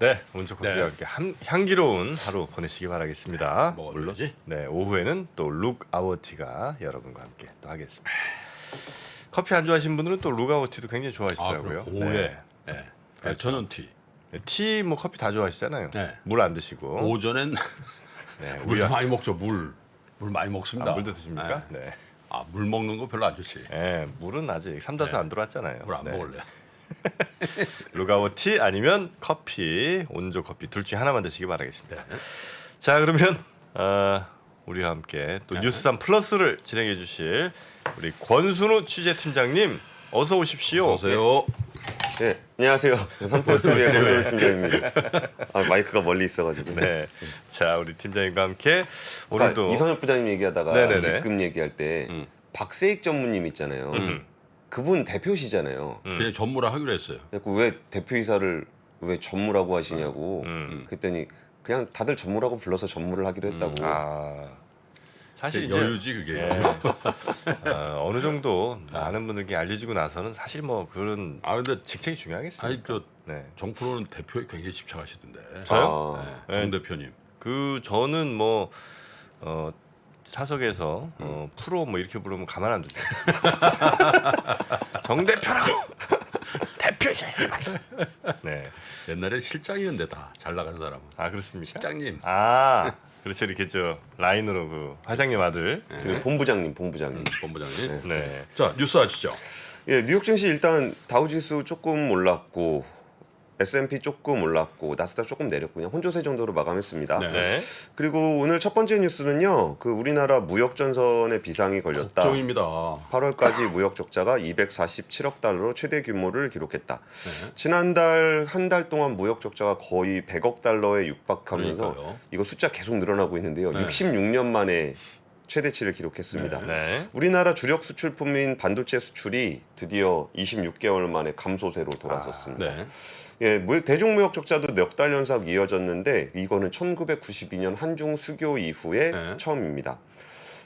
네, 온조 커피와 네. 함께 향기로운 하루 보내시기 바라겠습니다. 먹어도 되지? 네, 오후에는 또 룩아워티가 여러분과 함께 또 하겠습니다. 커피 안 좋아하시는 분들은 또 룩아워티도 굉장히 좋아하시더라고요. 그럼 오후에. 네. 그렇죠. 저는 티. 티, 뭐 커피 다 좋아하시잖아요. 네. 물 안 드시고. 오전엔 네, 물도 많이 먹죠. 물 많이 먹습니다. 물도 드십니까? 네. 물 먹는 거 별로 안 좋지. 네, 물은 아직 삼다수 안 들어왔잖아요. 물 안 네. 먹을래. 룩아워티 아니면 커피, 온조 커피 둘 중에 하나만 드시기 바라겠습니다. 네. 자, 그러면 우리와 함께 또 뉴스3 플러스를 진행해 주실 우리 권순우 취재팀장님 어서 오십시오. 어서요. 네, 안녕하세요. 삼포트리의 권순우 팀장입니다. 마이크가 멀리 있어가지고. 네, 자 우리 팀장님과 함께 아까 오늘도 이선엽 부장님 얘기하다가 네네네. 직급 얘기할 때 박세익 전무님 있잖아요. 그분 대표시잖아요. 그냥 전무라 하기로 했어요. 그래서 왜 대표이사를 왜 전무라고 하시냐고. 그랬더니 그냥 다들 전무라고 불러서 전무를 하기로 했다고. 사실 이제 여유지 그게. 어느 정도 많은 분들께 알려지고 나서는 사실 뭐 그런 근데 직책이 중요하겠어요. 아니 네. 정프로는 대표에 굉장히 집착하시던데. 저요? 네, 정 대표님. 그 저는 뭐 사석에서 프로 뭐 이렇게 부르면 가만 안 두죠. 정 대표라고 대표이사. 네. 옛날에 실장이었는데 다 잘 나가는 사람은. 그렇습니까? 실장님. 그렇죠. 이렇게 저 라인으로 그 회장님 아들. 그리고 본부장님. 본부장님. 네. 자 뉴스 하시죠. 예, 뉴욕 증시 일단 다우지수 조금 올랐고 S&P 조금 올랐고 나스닥 조금 내렸고 그냥 혼조세 정도로 마감했습니다. 네. 그리고 오늘 첫 번째 뉴스는요. 그 우리나라 무역 전선에 비상이 걸렸다. 걱정입니다. 8월까지 무역 적자가 247억 달러로 최대 규모를 기록했다. 네. 지난달 한 달 동안 무역 적자가 거의 100억 달러에 육박하면서 그러니까요. 이거 숫자 계속 늘어나고 있는데요. 네. 66년 만에 최대치를 기록했습니다. 네. 우리나라 주력 수출품인 반도체 수출이 드디어 26개월 만에 감소세로 돌아섰습니다. 네. 예, 대중무역 적자도 넉 달 연속 이어졌는데 이거는 1992년 한중 수교 이후에 네. 처음입니다.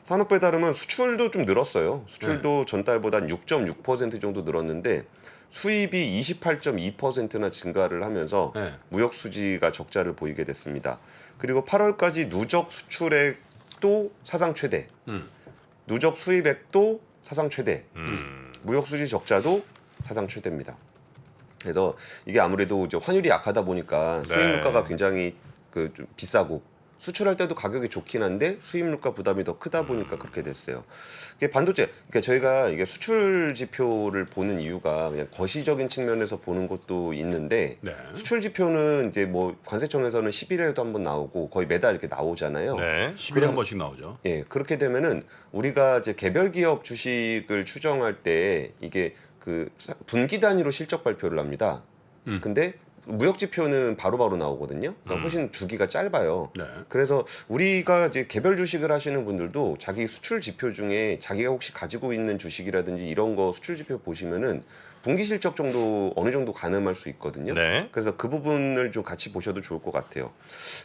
산업부에 따르면 수출도 좀 늘었어요. 수출도 전달보다 6.6% 정도 늘었는데 수입이 28.2%나 증가를 하면서 네. 무역 수지가 적자를 보이게 됐습니다. 그리고 8월까지 누적 수출액도 사상 최대, 누적 수입액도 사상 최대, 무역 수지 적자도 사상 최대입니다. 그래서 이게 아무래도 이제 환율이 약하다 보니까 수입 물가가 굉장히 좀 비싸고 수출할 때도 가격이 좋긴 한데 수입 물가 부담이 더 크다 보니까 그렇게 됐어요. 이게 반도체, 그러니까 저희가 이게 수출 지표를 보는 이유가 그냥 거시적인 측면에서 보는 것도 있는데 네. 수출 지표는 이제 뭐 관세청에서는 10일에도 한번 나오고 거의 매달 이렇게 나오잖아요. 네. 10일에 한 번씩 나오죠. 예, 그렇게 되면은 우리가 이제 개별 기업 주식을 추정할 때 이게 그 분기 단위로 실적 발표를 합니다. 근데 무역 지표는 바로바로 나오거든요. 그러니까 훨씬 주기가 짧아요. 네. 그래서 우리가 이제 개별 주식을 하시는 분들도 자기 수출 지표 중에 자기가 혹시 가지고 있는 주식이라든지 이런 거 수출 지표 보시면은 분기 실적 정도 어느 정도 가늠할 수 있거든요. 네. 그래서 그 부분을 좀 같이 보셔도 좋을 것 같아요.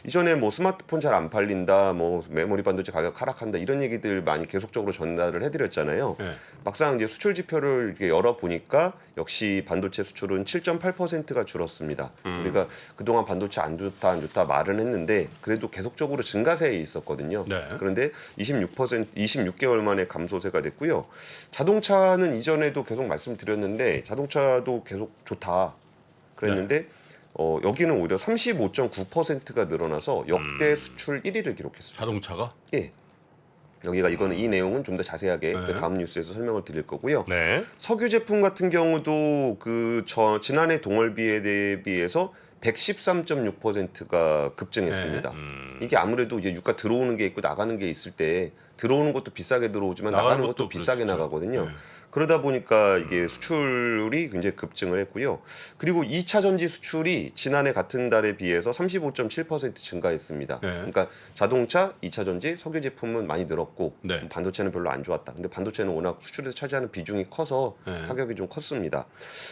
이전에 뭐 스마트폰 잘 안 팔린다, 뭐 메모리 반도체 가격 하락한다 이런 얘기들 많이 계속적으로 전달을 해드렸잖아요. 네. 막상 이제 수출 지표를 이렇게 열어 보니까 역시 반도체 수출은 7.8%가 줄었습니다. 우리가 그동안 반도체 안 좋다 말은 했는데 그래도 계속적으로 증가세에 있었거든요. 네. 그런데 26개월 만에 감소세가 됐고요. 자동차는 이전에도 계속 말씀드렸는데 자동차도 계속 좋다 그랬는데 여기는 오히려 35.9%가 늘어나서 역대 수출 1위를 기록했습니다. 자동차가? 예. 여기가 이거는 이 내용은 좀 더 자세하게 그 다음 뉴스에서 설명을 드릴 거고요. 네. 석유 제품 같은 경우도 지난해 동월비에 대비해서 113.6%가 급증했습니다. 이게 아무래도 이제 유가 들어오는 게 있고 나가는 게 있을 때 들어오는 것도 비싸게 들어오지만 나가는 것도 비싸게 그렇죠. 나가거든요. 네. 그러다 보니까 이게 수출이 굉장히 급증을 했고요. 그리고 2차 전지 수출이 지난해 같은 달에 비해서 35.7% 증가했습니다. 네. 그러니까 자동차, 2차 전지, 석유 제품은 많이 늘었고 네. 반도체는 별로 안 좋았다. 근데 반도체는 워낙 수출에서 차지하는 비중이 커서 네. 가격이 좀 컸습니다.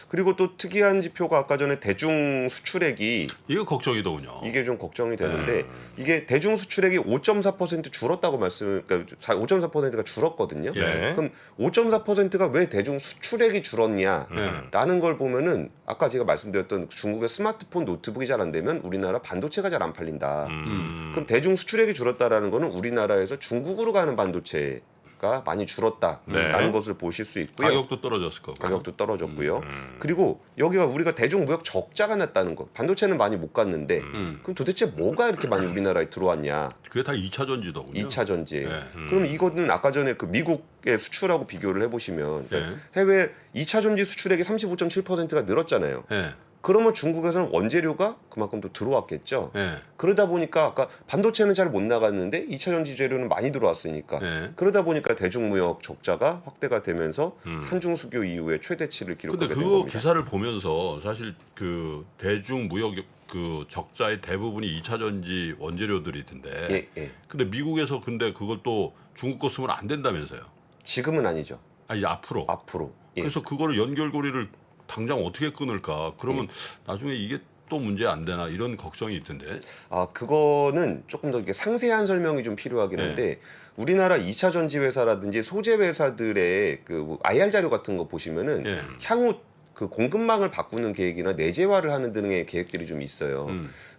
그리고 또 특이한 지표가 아까 전에 대중 수출액이 수출액이 이거 걱정이더군요. 이게 좀 걱정이 되는데 이게 대중 수출액이 5.4% 줄었다고 그러니까 5.4%가 줄었거든요. 네. 그럼 5.4%가 왜 대중 수출액이 줄었냐라는 걸 보면은 아까 제가 말씀드렸던 중국의 스마트폰, 노트북이 잘 안 되면 우리나라 반도체가 잘 안 팔린다. 그럼 대중 수출액이 줄었다라는 거는 우리나라에서 중국으로 가는 반도체가 많이 줄었다라는 네. 것을 보실 수 있고요. 가격도 떨어졌을 거고. 가격도 떨어졌고요. 그리고 여기가 우리가 대중 무역 적자가 났다는 거. 반도체는 많이 못 갔는데 그럼 도대체 뭐가 이렇게 많이 우리나라에 들어왔냐? 그게 다 2차 전지더군요. 2차 전지. 네. 그럼 이거는 아까 전에 그 미국의 수출하고 비교를 해보시면 네. 해외 2차 전지 수출액이 35.7%가 늘었잖아요. 예. 그러면 중국에서는 원재료가 그만큼 또 들어왔겠죠. 예. 그러다 보니까 아까 반도체는 잘 못 나갔는데 2차 전지 재료는 많이 들어왔으니까 예. 그러다 보니까 대중무역 적자가 확대가 되면서 한중 수교 이후에 최대치를 기록하게 근데 된 그거 겁니다. 기사를 보면서 사실 그 대중 무역 그 적자의 대부분이 2차 전지 원재료들이던데. 예, 예. 근데 미국에서 근데 그걸 또 중국 거 쓰면 안 된다면서요. 지금은 아니죠. 아니 앞으로. 앞으로. 예. 그래서 그거를 연결고리를 당장 어떻게 끊을까? 그러면 나중에 이게 또 문제 안 되나 이런 걱정이 있던데. 아, 그거는 조금 더 이렇게 상세한 설명이 좀 필요하긴 네. 한데 우리나라 2차 전지 회사라든지 소재 회사들의 그뭐 IR 자료 같은 거 보시면은 예. 향후 그 공급망을 바꾸는 계획이나 내재화를 하는 등의 계획들이 좀 있어요.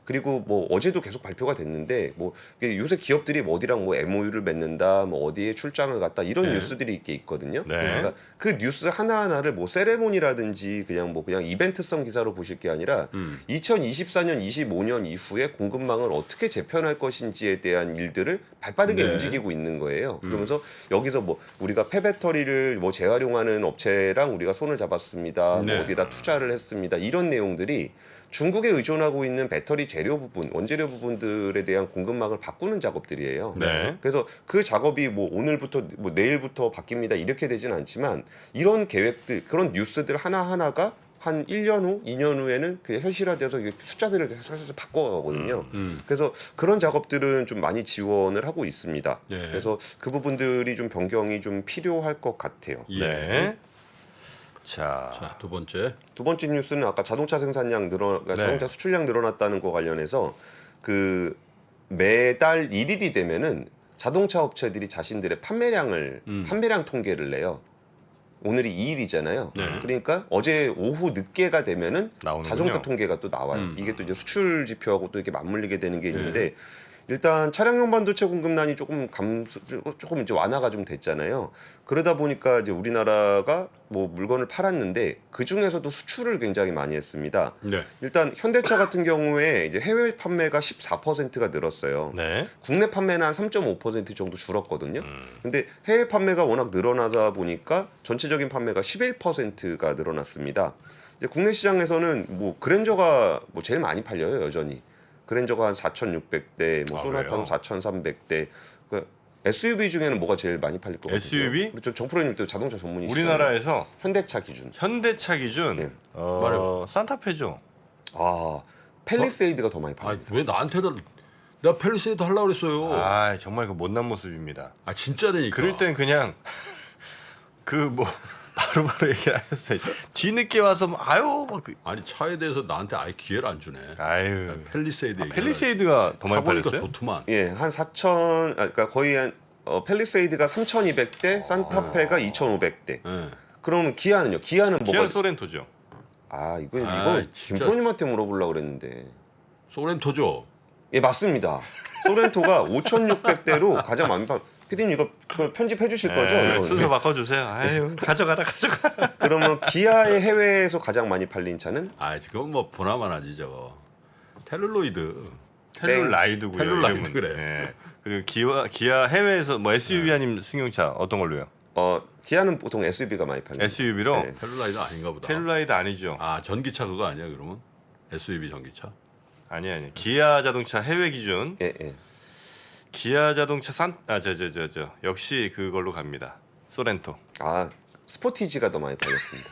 그리고 뭐 어제도 계속 발표가 됐는데 뭐 이게 요새 기업들이 뭐 어디랑 뭐 MOU를 맺는다, 뭐 어디에 출장을 갔다 이런 네. 뉴스들이 있게 있거든요. 네. 그러니까 그 뉴스 하나하나를 뭐 세레모니라든지 그냥 이벤트성 기사로 보실 게 아니라 2024년, 25년 이후에 공급망을 어떻게 재편할 것인지에 대한 일들을 발빠르게 네. 움직이고 있는 거예요. 그러면서 여기서 뭐 우리가 폐배터리를 뭐 재활용하는 업체랑 우리가 손을 잡았습니다. 네. 뭐 어디다 투자를 했습니다. 이런 내용들이 중국에 의존하고 있는 배터리 재료 부분, 원재료 부분들에 대한 공급망을 바꾸는 작업들이에요. 네. 그래서 그 작업이 뭐 오늘부터 뭐 내일부터 바뀝니다. 이렇게 되지는 않지만 이런 계획들, 그런 뉴스들 하나하나가 한 1년 후, 2년 후에는 그 현실화돼서 이게 숫자들을 계속 바꿔가거든요. 그래서 그런 작업들은 좀 많이 지원을 하고 있습니다. 예. 그래서 그 부분들이 좀 변경이 좀 필요할 것 같아요. 예. 네. 자, 자, 두 번째. 두 번째 뉴스는 아까 자동차 생산량 그러니까 네. 자동차 수출량 늘어났다는 거 관련해서 그 매달 1일이 되면은 자동차 업체들이 자신들의 판매량 통계를 내요. 오늘이 2일이잖아요. 네. 그러니까 어제 오후 늦게가 되면은 나오는군요. 자동차 통계가 또 나와요. 이게 또 이제 수출 지표하고 또 이렇게 맞물리게 되는 게 있는데 일단 차량용 반도체 공급난이 조금 이제 완화가 좀 됐잖아요. 그러다 보니까 이제 우리나라가 뭐 물건을 팔았는데 그 중에서도 수출을 굉장히 많이 했습니다. 네. 일단 현대차 같은 경우에 이제 해외 판매가 14%가 늘었어요. 네. 국내 판매는 한 3.5% 정도 줄었거든요. 근데 해외 판매가 워낙 늘어나다 보니까 전체적인 판매가 11%가 늘어났습니다. 이제 국내 시장에서는 뭐 그랜저가 뭐 제일 많이 팔려요, 여전히. 그랜저가 한 4,600대, 뭐 아, 소나타도 그래요? 4,300대. 그 SUV 중에는 뭐가 제일 많이 팔릴 것 같아요? SUV? 그렇죠. 정프로님도 자동차 전문이시죠. 우리나라에서 현대차 기준. 현대차 기준 네. 말해봐. 산타페죠. 아, 팰리세이드가 더 많이 팔려요. 아, 왜 나한테는 내가 펠리세이드 하려고 그랬어요. 아, 정말 그 못난 모습입니다. 아, 진짜라니까. 그럴 땐 그냥 그 뭐 바로바로 얘기하셨어요. 뒤늦게 와서 뭐 아유 막 아니 차에 대해서 나한테 아예 기회를 안 주네. 아유 펠리세이드 얘기. 펠리세이드가 더 많이 타보니까 팔렸어요? 좋더만. 예, 한 4,000, 그러니까 거의 한 팰리세이드가 3,200대, 산타페가 2,500대. 예. 그러면 기아는요? 기아는 기아 뭐가? 소렌토죠. 아, 이거 진짜. 김프로님한테 물어보려고 그랬는데. 소렌토죠. 예, 맞습니다. 소렌토가 5,600대로 가장 많이 팔. 피디님 이거 편집해 주실 거죠? 네, 이거? 순서 바꿔주세요. 아유 가져가라. 그러면 기아의 해외에서 가장 많이 팔린 차는 아, 지금 뭐 보나마나지 저거. 텔룰로이드. 텔룰라이드고요. 텔룰라이드 이름은. 그래. 예. 그리고 기아 해외에서 뭐 SUV 아니면 승용차 어떤 걸로요? 기아는 보통 SUV가 많이 팔립니다. SUV로 네. 텔룰라이드 아닌가 보다. 텔룰라이드 아니죠. 아, 전기차 그거 아니야 그러면? SUV 전기차? 아니. 기아 자동차 해외 기준. 예, 예. 기아 자동차 역시 그걸로 갑니다. 소렌토. 아, 스포티지가 더 많이 팔렸습니다.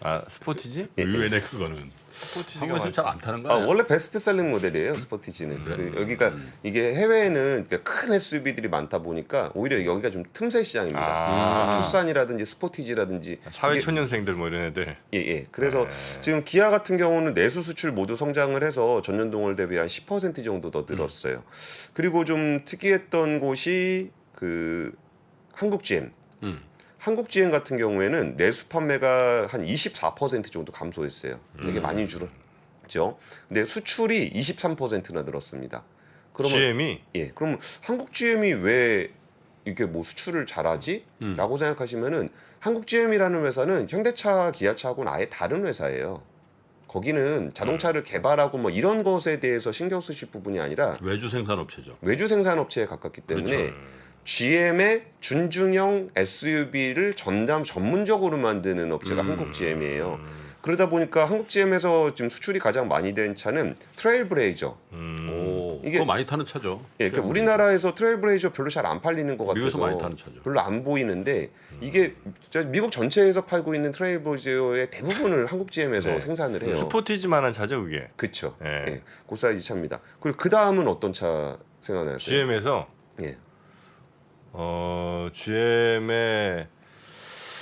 아 스포티지? 예, 의외네 그거는. 스포티지가 한국에서 잘 안 타는 거 아, 아니야? 원래 베스트셀링 모델이에요 스포티지는. 그 여기가 이게 해외에는 그러니까 큰 SUV들이 많다 보니까 오히려 여기가 좀 틈새 시장입니다. 투싼이라든지 스포티지라든지 사회초년생들 뭐 이런 애들. 예. 그래서 지금 기아 같은 경우는 내수 수출 모두 성장을 해서 전년 동월 대비 한 10% 정도 더 늘었어요. 그리고 좀 특이했던 곳이 그 한국 GM. 한국 GM 같은 경우에는 내수 판매가 한 24% 정도 감소했어요. 되게 많이 줄었죠. 근데 수출이 23%나 늘었습니다. 그러면 GM이 예, 그럼 한국 GM이 왜 이게 뭐 수출을 잘하지? 라고 생각하시면은 한국 GM이라는 회사는 현대차, 기아차하고는 아예 다른 회사예요. 거기는 자동차를 개발하고 뭐 이런 것에 대해서 신경 쓰실 부분이 아니라 외주 생산업체죠. 외주 생산업체에 가깝기 때문에 그렇죠. GM의 준중형 SUV를 전문적으로 만드는 업체가 한국 GM이에요. 그러다 보니까 한국 GM에서 지금 수출이 가장 많이 된 차는 트레일블레이저. 오, 이게- 그거 많이 타는 차죠. 예, 그러니까 우리나라에서 트레일블레이저 별로 잘 안 팔리는 것 같아서 미국에서 많이 타는 차죠. 별로 안 보이는데 이게 미국 전체에서 팔고 있는 트레일블레이저의 대부분을 한국 GM에서 네. 생산을 해요. 스포티지만한 차죠 그게. 그렇죠. 예. 예, 그 사이즈 차입니다. 그리고 그 다음은 어떤 차 생각나세요? GM에서 예. GM의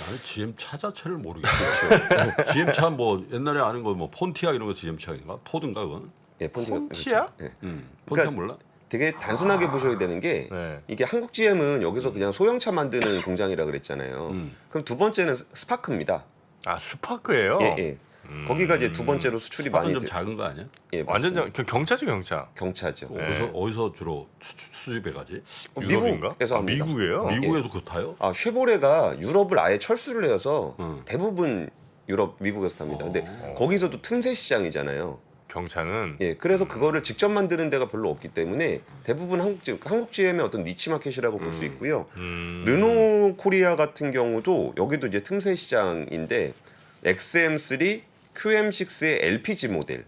나는 GM 차 자체를 모르겠어요. GM 차 뭐 옛날에 아는 거 뭐 폰티아 이런 거 GM 차인가? 포드인가 그건? 예, 폰티아? 그렇죠. 예. 폰티아 그러니까 몰라? 되게 단순하게 보셔야 되는 게 네. 이게 한국 GM은 여기서 그냥 소형차 만드는 공장이라 그랬잖아요. 그럼 두 번째는 스파크입니다. 스파크예요. 예. 거기가 이제 두 번째로 수출이 많이 좀 작은 거 아니야? 예, 완전 맞습니다. 경차죠 경차. 경차죠. 어디서 주로 수입해 가지? 유럽인가? 미국에서 합니다. 미국이에요. 미국에도 그거 타요? 아, 쉐보레가 유럽을 아예 철수를 해서 음. 대부분 유럽 미국에서 탑니다. 근데 거기서도 틈새 시장이잖아요. 경차는 예, 그래서 그거를 직접 만드는 데가 별로 없기 때문에 대부분 한국 GM의 어떤 니치 마켓이라고 볼 수 있고요. 르노 코리아 같은 경우도 여기도 이제 틈새 시장인데 XM3, QM6의 LPG 모델.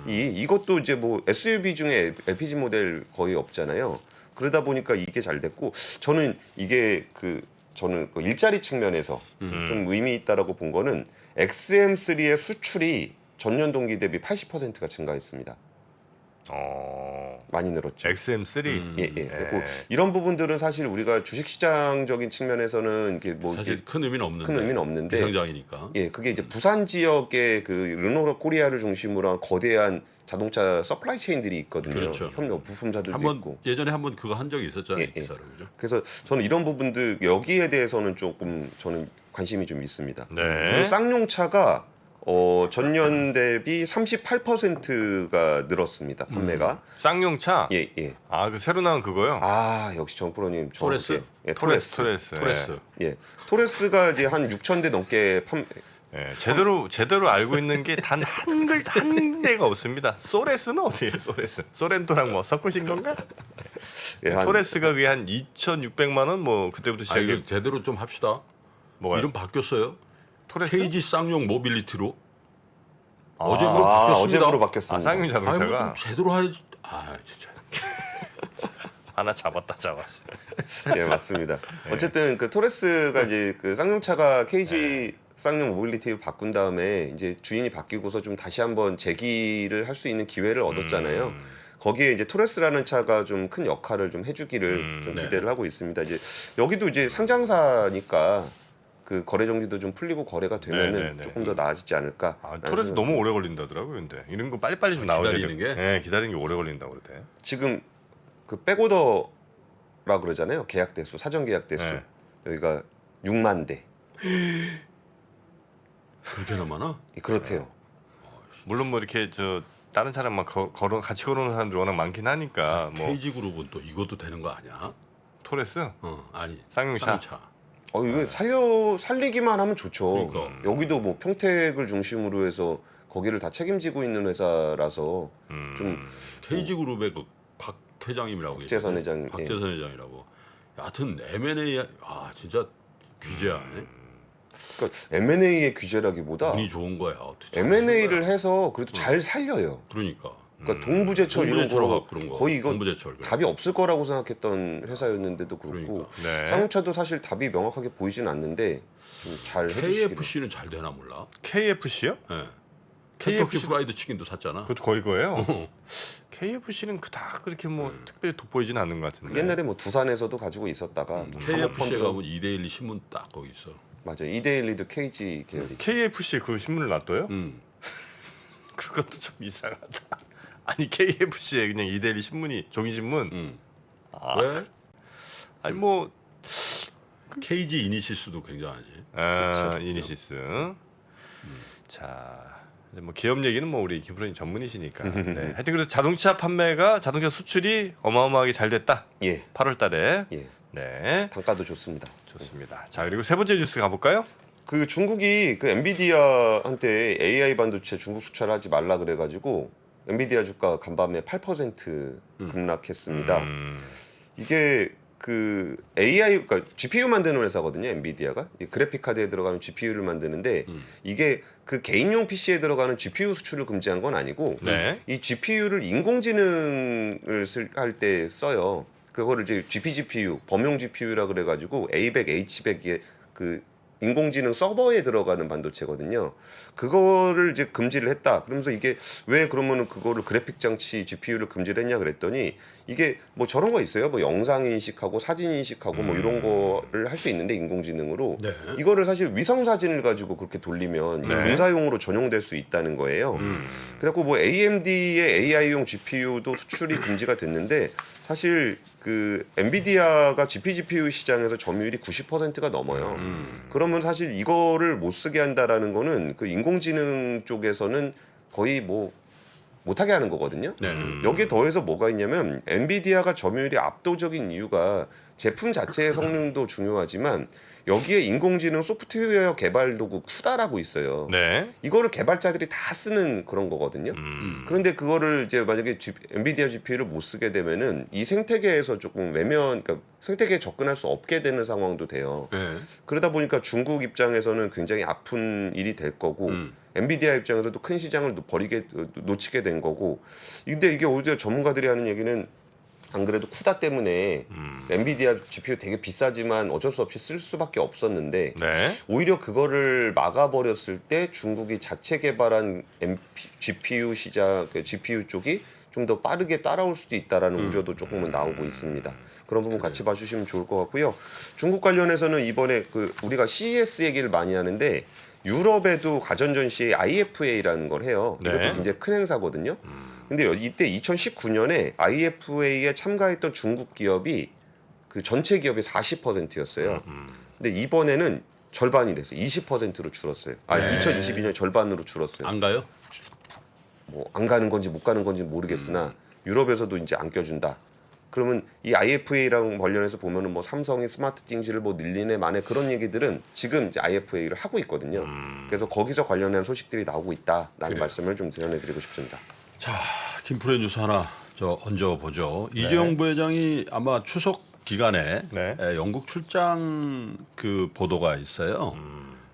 이것도 이제 뭐 SUV 중에 LPG 모델 거의 없잖아요. 그러다 보니까 이게 잘 됐고 저는 이게 저는 그 일자리 측면에서 좀 의미 있다라고 본 거는 XM3의 수출이 전년 동기 대비 80%가 증가했습니다. 많이 늘었죠. XM3. 예. 그리고 이런 부분들은 사실 우리가 주식시장적인 측면에서는 이게 뭐 사실 이게 큰 의미는 없는데. 큰 의미는 없는데 비상장이니까. 예, 그게 이제 부산 지역의 그 르노 코리아를 중심으로 한 거대한 자동차 서플라이 체인들이 있거든요. 그렇죠. 협력 부품사들도 한번 있고. 예전에 한번 그거 한 적이 있었잖아요, 예. 기사로 그죠? 그래서 저는 이런 부분들 여기에 대해서는 조금 저는 관심이 좀 있습니다. 네. 그리고 쌍용차가 전년 대비 38%가 늘었습니다. 판매가. 쌍용차. 예. 그 새로 나온 그거요. 역시 정프로님 토레스? 예, 토레스. 토레스. 예. 토레스가 이제 한 6,000대 넘게 예, 제대로 알고 있는 게 단 한 대가 없습니다. 소레스는 어디예요? 소레스. 소렌토랑 뭐 섞으신 건가? 예, 토레스가 그게 한 2,600만 원 뭐 그때부터 아 이게 시작해. 제대로 좀 합시다. 뭐가요? 이름 바뀌었어요. 토레스? KG 쌍용 모빌리티로 어제부로 아, 바뀌었습니다. 어제부로 바뀌었습니다. 쌍용 자동차가 아니, 뭐좀 제대로 해야지. 진짜. 하나 잡았어. 예, 맞습니다. 어쨌든 그 토레스가 이제 그 쌍용차가 KG 쌍용 모빌리티를 바꾼 다음에 이제 주인이 바뀌고서 좀 다시 한번 재기를 할 수 있는 기회를 얻었잖아요. 거기에 이제 토레스라는 차가 좀 큰 역할을 좀 해주기를 좀 기대를 하고 있습니다. 이제 여기도 이제 상장사니까 그 거래 정지도 좀 풀리고 거래가 되면은 네네네. 조금 더 나아지지 않을까. 토레스 너무 오래 걸린다더라고요. 근데 이런 거 빨리빨리 좀 나와야 기다리는 게? 네, 기다리는 게 오래 걸린다고 그러대. 지금 그 백오더라 그러잖아요. 계약 대수, 사전 계약 대수. 네. 여기가 6만 대. 그렇게나 많아? 그렇대요. 물론 뭐 이렇게 다른 사람만 같이 걸어오는 사람들이 워낙 많긴 하니까 뭐 KG 그룹은 또 이것도 되는 거 아니야? 토레스 아니. 쌍용차. 이거 살리기만 하면 좋죠. 그러니까. 여기도 뭐 평택을 중심으로 해서 거기를 다 책임지고 있는 회사라서 좀 KG 그룹의 그 박 회장님이라고 박재선 계시거든요. 회장, 박재선 회장이라고. 여하튼 M&A 진짜 규제야. 그러니까 M&A의 규제라기보다 운이 좋은 거야. 어떻게 잘 M&A를 하신 거야. 해서 그래도 잘 살려요. 그러니까. 그러니까 동부제철 이런 동부제철 거 그런 거. 거의 이거 동부제철. 답이 없을 거라고 생각했던 회사였는데도 그렇고 그러니까. 네. 쌍용차도 사실 답이 명확하게 보이진 않는데 좀 잘 해주시기를. KFC는 잘 되나 몰라. KFC요? 예. 켄터키 프라이드 치킨도 샀잖아. 그것도 거의 거예요. KFC는 그닥 그렇게 뭐 특별히 돋보이진 않는 것 같은데. 옛날에 뭐 두산에서도 가지고 있었다가 KFC에 가면 이데일리 신문 딱 거기 있어. 맞아요. 이데일리도 KG 계열이. KFC에 그 신문을 놔둬요? 그것도 좀 이상하다. 아니 KFC에 그냥 이데일리 신문이 종이 신문. 아, 왜? 아니 뭐 KG 이니시스도 굉장하지. 아, 이니시스. 자, 이제 뭐 기업 얘기는 뭐 우리 김프로님 전문이시니까. 네. 하여튼 그래서 자동차 판매가 자동차 수출이 어마어마하게 잘 됐다. 예. 8월달에. 예. 네, 단가도 좋습니다. 좋습니다. 자 그리고 세 번째 뉴스 가볼까요? 그 중국이 그 엔비디아한테 AI 반도체 중국 수출하지 말라 그래가지고 엔비디아 주가 간밤에 8% 급락했습니다. 이게 그 AI 그러니까 GPU 만드는 회사거든요. 엔비디아가 이 그래픽 카드에 들어가는 GPU를 만드는데 이게 그 개인용 PC에 들어가는 GPU 수출을 금지한 건 아니고 네. 이 GPU를 인공지능을 할 때 써요. 그거를 이제 GPGPU, 범용 GPU라 그래가지고 A100, H100의 그 인공지능 서버에 들어가는 반도체거든요. 그거를 이제 금지를 했다. 그러면서 이게 왜 그러면은 그거를 그래픽 장치 GPU를 금지를 했냐 그랬더니 이게 뭐 저런 거 있어요. 뭐 영상 인식하고 사진 인식하고 뭐 이런 거를 할 수 있는데 인공지능으로 네. 이거를 사실 위성 사진을 가지고 그렇게 돌리면 이게 네. 군사용으로 전용될 수 있다는 거예요. 그래갖고 뭐 AMD의 AI용 GPU도 수출이 금지가 됐는데 사실 그 엔비디아가 GPGPU 시장에서 점유율이 90%가 넘어요. 그러면 사실 이거를 못 쓰게 한다라는 거는 그 인공지능 쪽에서는 거의 뭐 못하게 하는 거거든요. 네. 여기에 더해서 뭐가 있냐면 엔비디아가 점유율이 압도적인 이유가 제품 자체의 성능도 중요하지만 여기에 인공지능 소프트웨어 개발 도구 쿠다라고 있어요. 네. 이거를 개발자들이 다 쓰는 그런 거거든요. 그런데 그거를 이제 만약에 엔비디아 GPU를 못 쓰게 되면은 이 생태계에서 조금 그러니까 생태계에 접근할 수 없게 되는 상황도 돼요. 네. 그러다 보니까 중국 입장에서는 굉장히 아픈 일이 될 거고 엔비디아 입장에서도 큰 시장을 놓치게 된 거고. 근데 이게 오히려 전문가들이 하는 얘기는 안 그래도 쿠다 때문에 엔비디아 GPU 되게 비싸지만 어쩔 수 없이 쓸 수밖에 없었는데 네. 오히려 그거를 막아버렸을 때 중국이 자체 개발한 GPU 시장, 그 GPU 쪽이 좀 더 빠르게 따라올 수도 있다라는 우려도 조금은 나오고 있습니다. 그런 부분 같이 봐주시면 좋을 것 같고요. 중국 관련해서는 이번에 그 우리가 CES 얘기를 많이 하는데 유럽에도 가전전시회 IFA라는 걸 해요. 네. 이것도 굉장히 큰 행사거든요. 근데 이때 2019년에 IFA에 참가했던 중국 기업이 그 전체 기업의 40%였어요. 근데 이번에는 절반이 됐어요. 20%로 줄었어요. 네. 2022년 절반으로 줄었어요. 안 가요? 뭐 안 가는 건지 못 가는 건지 모르겠으나 유럽에서도 이제 안 껴준다. 그러면 이 IFA랑 관련해서 보면은 뭐 삼성이 스마트 띵지를 뭐 늘리네 마네 그런 얘기들은 지금 이제 IFA를 하고 있거든요. 그래서 거기서 관련한 소식들이 나오고 있다라는 그래요. 말씀을 좀 전해드리고 싶습니다. 자, 김프로의 뉴스 하나 얹어 보죠. 이재용 부회장이 아마 추석 기간에 네. 영국 출장 그 보도가 있어요.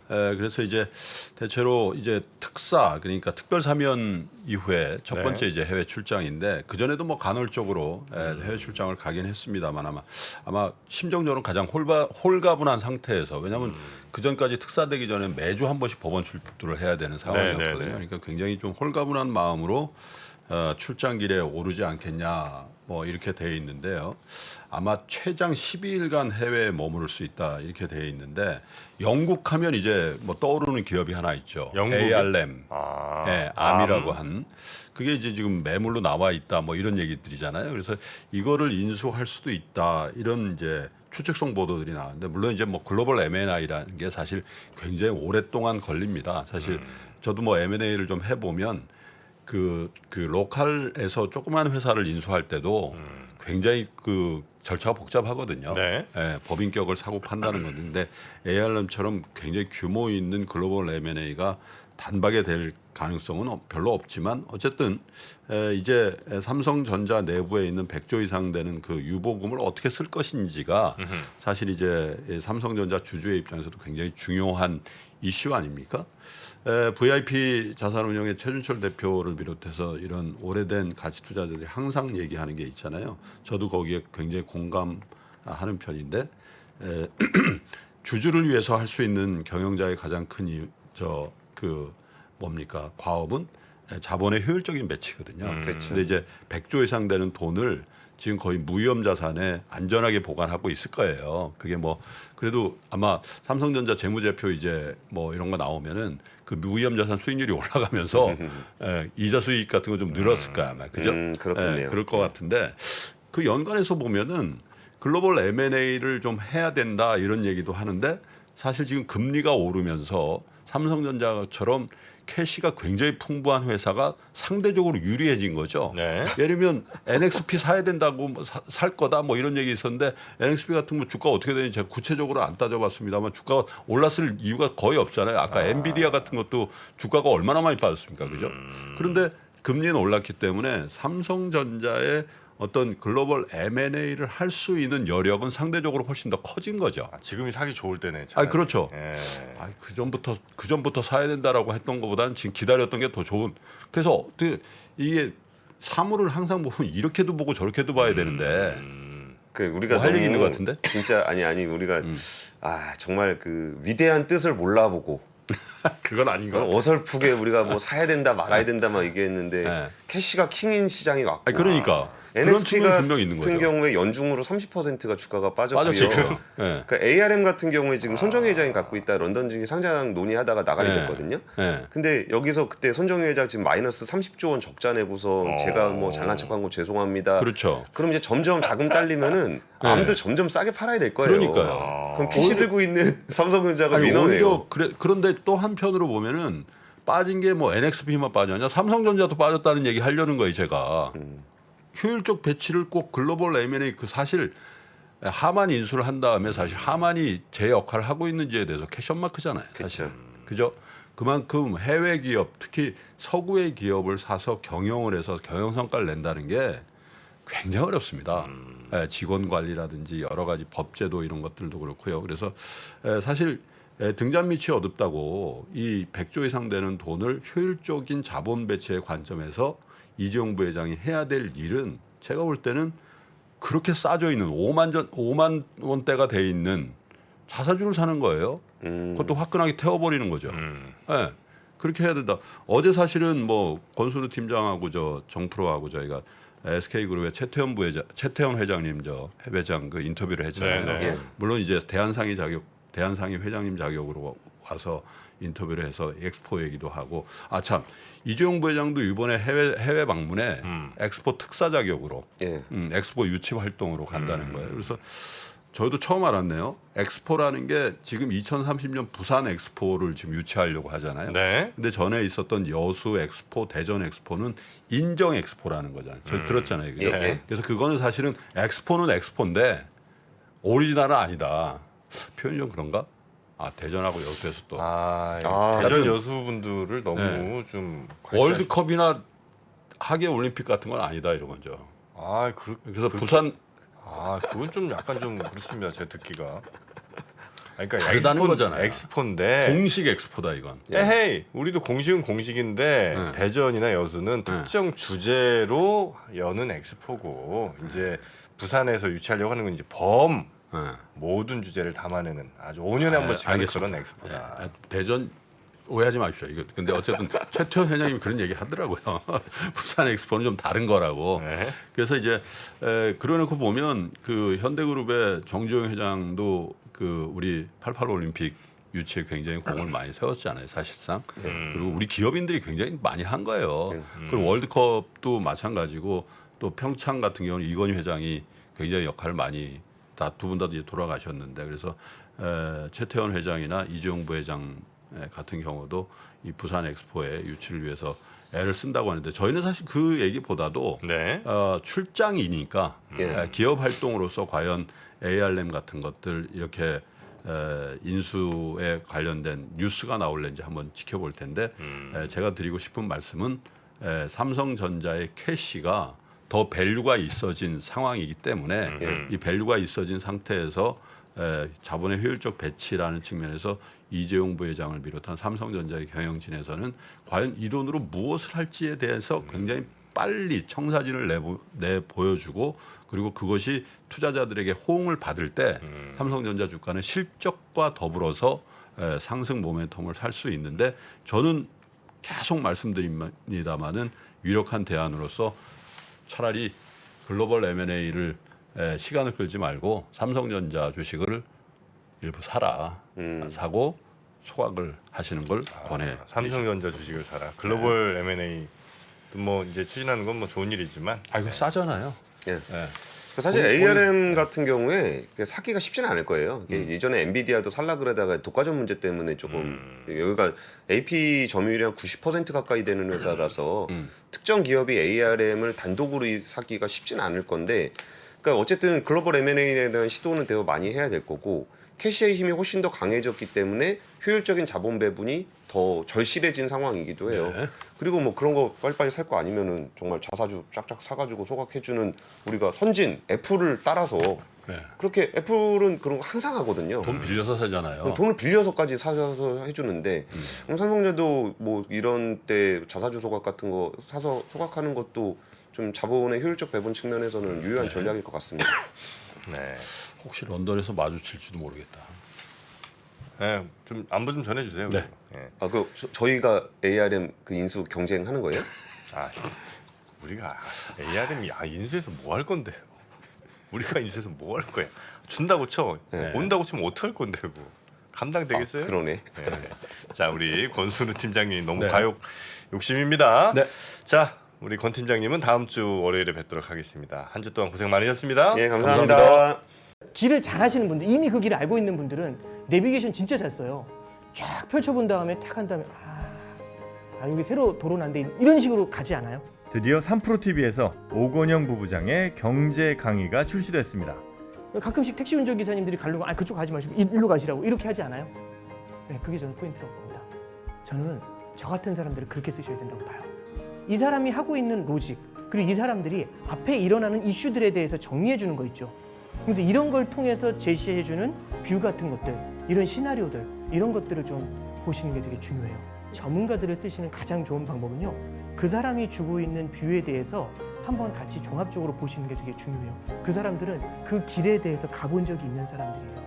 그래서 이제 대체로 이제 특사 그러니까 특별 사면 이후에 첫 네. 번째 이제 해외 출장인데 그 전에도 뭐 간헐적으로 해외 출장을 가긴 했습니다만 아마 심정적으로 가장 홀가분한 상태에서 왜냐하면 그 전까지 특사되기 전에 매주 한 번씩 법원 출두를 해야 되는 상황이었거든요. 네, 네, 네. 그러니까 굉장히 좀 홀가분한 마음으로 출장길에 오르지 않겠냐 뭐 이렇게 돼 있는데요. 아마 최장 12일간 해외에 머무를 수 있다 이렇게 돼 있는데 영국하면 이제 뭐 떠오르는 기업이 하나 있죠. 영국이요? ARM, 아, 네, 암이라고 한 그게 이제 지금 매물로 나와 있다 뭐 이런 얘기들이잖아요. 그래서 이거를 인수할 수도 있다 이런 이제 추측성 보도들이 나왔는데 물론 이제 뭐 글로벌 M&A라는 게 사실 굉장히 오랫동안 걸립니다. 사실 저도 뭐 M&A를 좀 해보면 그 로컬에서 조그만 회사를 인수할 때도 굉장히 그 절차가 복잡하거든요. 네. 예, 법인격을 사고 판다는 건데 ARM처럼 굉장히 규모 있는 글로벌 M&A가 단박에 될 가능성은 별로 없지만 어쨌든 이제 삼성전자 내부에 있는 100조 이상 되는 그 유보금을 어떻게 쓸 것인지가 사실 이제 삼성전자 주주의 입장에서도 굉장히 중요한 이슈 아닙니까? VIP 자산운용의 최준철 대표를 비롯해서 이런 오래된 가치 투자자들이 항상 얘기하는 게 있잖아요. 저도 거기에 굉장히 공감하는 편인데 주주를 위해서 할 수 있는 경영자의 가장 큰 이유, 뭡니까? 과업은 자본의 효율적인 배치거든요. 그렇죠. 근데 이제 100조 이상 되는 돈을 지금 거의 무위험 자산에 안전하게 보관하고 있을 거예요. 그게 뭐 그래도 아마 삼성전자 재무제표 이제 뭐 이런 거 나오면은 그 무위험 자산 수익률이 올라가면서 이자 수익 같은 거 좀 늘었을 거야 아마 그죠? 그렇겠네요. 그럴 것 같은데 그 연관해서 보면은 글로벌 M&A를 좀 해야 된다 이런 얘기도 하는데 사실 지금 금리가 오르면서 삼성전자처럼 캐시가 굉장히 풍부한 회사가 상대적으로 유리해진 거죠. 네. 예를 들면 NXP 사야 된다고 살 거다 뭐 이런 얘기 있었는데 NXP 같은 거 주가 어떻게 되는지 제가 구체적으로 안 따져봤습니다만 주가가 올랐을 이유가 거의 없잖아요. 아까 엔비디아 같은 것도 주가가 얼마나 많이 빠졌습니까, 그죠? 그런데 금리는 올랐기 때문에 삼성전자의 어떤 글로벌 M&A를 할 수 있는 여력은 상대적으로 훨씬 더 커진 거죠. 아, 지금이 사기 좋을 때네. 아, 차라리. 그렇죠. 예. 그 전부터 사야 된다라고 했던 것보다는 지금 기다렸던 게 더 좋은. 그래서 어떻게 이게 사물을 항상 보면 이렇게도 보고 저렇게도 봐야 되는데 그 우리가 뭐 할 너무 얘기 있는 것 같은데? 진짜 아니 우리가 정말 그 위대한 뜻을 몰라보고 그건 아닌 것 같아요. 어설프게 우리가 뭐 사야 된다 말아야 된다 막 얘기했는데 네. 캐시가 킹인 시장이 왔고 아니, 그러니까 그런 측면이 NXP가 분명히 있는 같은 거죠. 경우에 연중으로 30%가 주가가 빠졌고요. 빠졌어요. 지금. 네. 그러니까 ARM 같은 경우에 지금 손정희 회장이 갖고 있다 런던 증시 상장 논의하다가 나가게 네. 됐거든요. 네. 근데 여기서 그때 손정희 회장 지금 마이너스 30조 원 적자 내고서 제가 뭐 잘난 척한 거 죄송합니다. 그렇죠. 그럼 이제 점점 자금 딸리면은 암도 점점 싸게 팔아야 될 거예요. 그러니까요. 그럼 캐시 들고 있는 삼성전자가 아니, 민원해요. 오히려 그런데 또 한편으로 보면은 빠진 게 뭐 NXP만 빠졌냐 삼성전자도 빠졌다는 얘기 하려는 거예요 제가. 효율적 배치를 꼭 글로벌 M&A 그 사실 하만 인수를 한 다음에 사실 하만이 제 역할을 하고 있는지에 대해서 캐션 마크잖아요. 사실. 그죠? 그만큼 해외 기업 특히 서구의 기업을 사서 경영을 해서 경영 성과를 낸다는 게 굉장히 어렵습니다. 직원 관리라든지 여러 가지 법제도 이런 것들도 그렇고요. 그래서 사실 등잔 밑이 어둡다고 이 100조 이상 되는 돈을 효율적인 자본 배치의 관점에서 이재용 부회장이 해야 될 일은 제가 볼 때는 그렇게 싸져 있는 5만 원대가 돼 있는 자사주를 사는 거예요. 그것도 화끈하게 태워버리는 거죠. 네, 그렇게 해야 된다. 어제 사실은 뭐 권순우 팀장하고 저 정프로하고 저희가 SK그룹의 최태원 회장님 저 회장 그 인터뷰를 했잖아요. 네, 네. 물론 이제 대한상의 회장님 자격으로 와서 인터뷰를 해서 엑스포 얘기도 하고 참 이재용 부회장도 이번에 해외 방문에 엑스포 특사 자격으로 엑스포 유치 활동으로 간다는 거예요. 그래서 저도 처음 알았네요. 엑스포라는 게 지금 2030년 부산 엑스포를 지금 유치하려고 하잖아요. 네. 근데 전에 있었던 여수 엑스포, 대전 엑스포는 인정 엑스포라는 거잖아요. 저 들었잖아요. 그죠? 예. 그래서 그거는 사실은 엑스포는 엑스포인데 오리지널은 아니다. 표현이 좀 그런가? 대전하고 여수에서 또 대전 하여튼, 여수분들을 너무 좀 월드컵이나 하계 올림픽 같은 건 아니다 이런 거죠. 그래서 부산 그건 좀 약간 좀 그렇습니다. 제가 듣기가. 그러니까 다르다는 거잖아요. 엑스포인데 공식 엑스포다 이건. 에헤이, 우리도 공식은 공식인데 대전이나 여수는 특정 주제로 여는 엑스포고 이제 부산에서 유치하려고 하는 건 이제 모든 주제를 담아내는 아주 5년에 한 번씩 하는 그런 엑스포다. 대전 오해하지 마십시오. 이거 근데 어쨌든 최태원 회장님이 그런 얘기 하더라고요. 부산 엑스포는 좀 다른 거라고. 네. 그래서 이제 그러놓고 보면 그 현대그룹의 정주영 회장도 그 우리 88 올림픽 유치에 굉장히 공을 많이 세웠잖아요, 사실상. 그리고 우리 기업인들이 굉장히 많이 한 거예요. 그리고 월드컵도 마찬가지고 또 평창 같은 경우는 이건희 회장이 굉장히 역할을 많이 두 분 다 이제 돌아가셨는데 그래서 최태원 회장이나 이재용 부회장 같은 경우도 이 부산 엑스포의 유치를 위해서 애를 쓴다고 하는데 저희는 사실 그 얘기보다도 네. 출장이니까 기업 활동으로서 과연 ARM 같은 것들 이렇게 인수에 관련된 뉴스가 나올는지 한번 지켜볼 텐데 제가 드리고 싶은 말씀은 삼성전자의 캐시가 더 밸류가 있어진 상황이기 때문에 이 밸류가 있어진 상태에서 자본의 효율적 배치라는 측면에서 이재용 부회장을 비롯한 삼성전자의 경영진에서는 과연 이 돈으로 무엇을 할지에 대해서 굉장히 빨리 청사진을 내 보여주고 그리고 그것이 투자자들에게 호응을 받을 때 삼성전자 주가는 실적과 더불어서 상승 모멘텀을 살 수 있는데 저는 계속 말씀드립니다마는 유력한 대안으로서 차라리 글로벌 M&A를 시간을 끌지 말고 삼성전자 주식을 일부 사고 소각을 하시는 걸 권해. 삼성전자 주식을 사라. 글로벌 M&A 뭐 이제 추진하는 건 뭐 좋은 일이지만 이거 싸잖아요. 예. 사실 ARM 같은 경우에 사기가 쉽지는 않을 거예요. 이게 이전에 엔비디아도 살라 그러다가 독과점 문제 때문에 조금 여기가 AP 점유율이 한 90% 가까이 되는 회사라서 특정 기업이 ARM을 단독으로 사기가 쉽지는 않을 건데, 그러니까 어쨌든 글로벌 M&A에 대한 시도는 되어 많이 해야 될 거고, 캐시의 힘이 훨씬 더 강해졌기 때문에 효율적인 자본 배분이 더 절실해진 상황이기도 해요. 네. 그리고 뭐 그런 거 빨리빨리 살 거 아니면은 정말 자사주 쫙쫙 사가지고 소각해주는 우리가 선진 애플을 따라서 네. 그렇게 애플은 그런 거 항상 하거든요. 돈 빌려서 사잖아요. 돈을 빌려서까지 사서 해주는데 삼성전자도 뭐 이런 때 자사주 소각 같은 거 사서 소각하는 것도 좀 자본의 효율적 배분 측면에서는 유효한 전략일 것 같습니다. 네. 혹시 런던에서 마주칠지도 모르겠다. 네, 좀 안부 좀 전해주세요. 네. 네. 저희가 ARM 그 인수 경쟁하는 거예요? 우리가 ARM이 인수해서 뭐 할 건데요? 우리가 인수해서 뭐 할 거야? 준다고 쳐. 네. 온다고 치면 어떡 할 건데요? 감당되겠어요? 그러네. 네. 자, 우리 권순우 팀장님 너무 네. 과욕 욕심입니다. 네. 자, 우리 권 팀장님은 다음 주 월요일에 뵙도록 하겠습니다. 한 주 동안 고생 많으셨습니다. 예, 감사합니다. 길을 잘 하시는 분들, 이미 그 길을 알고 있는 분들은 내비게이션 진짜 잘 써요. 쫙 펼쳐본 다음에 탁 한 다음에 여기 새로 도로 난데 이런 식으로 가지 않아요? 드디어 3프로TV에서 오건영 부부장의 경제 강의가 출시됐습니다. 가끔씩 택시 운전기사님들이 가려고 그쪽 가지 마시고 일로 가시라고 이렇게 하지 않아요? 네, 그게 저는 포인트라고 봅니다. 저는 저 같은 사람들을 그렇게 쓰셔야 된다고 봐요. 이 사람이 하고 있는 로직, 그리고 이 사람들이 앞에 일어나는 이슈들에 대해서 정리해 주는 거 있죠. 그래서 이런 걸 통해서 제시해 주는 뷰 같은 것들, 이런 시나리오들, 이런 것들을 좀 보시는 게 되게 중요해요. 전문가들을 쓰시는 가장 좋은 방법은요, 그 사람이 주고 있는 뷰에 대해서 한번 같이 종합적으로 보시는 게 되게 중요해요. 그 사람들은 그 길에 대해서 가본 적이 있는 사람들이에요.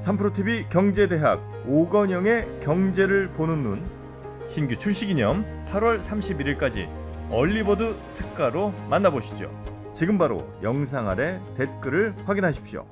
3프로TV 경제대학 오건영의 경제를 보는 눈 신규 출시 기념 8월 31일까지 얼리버드 특가로 만나보시죠. 지금 바로 영상 아래 댓글을 확인하십시오.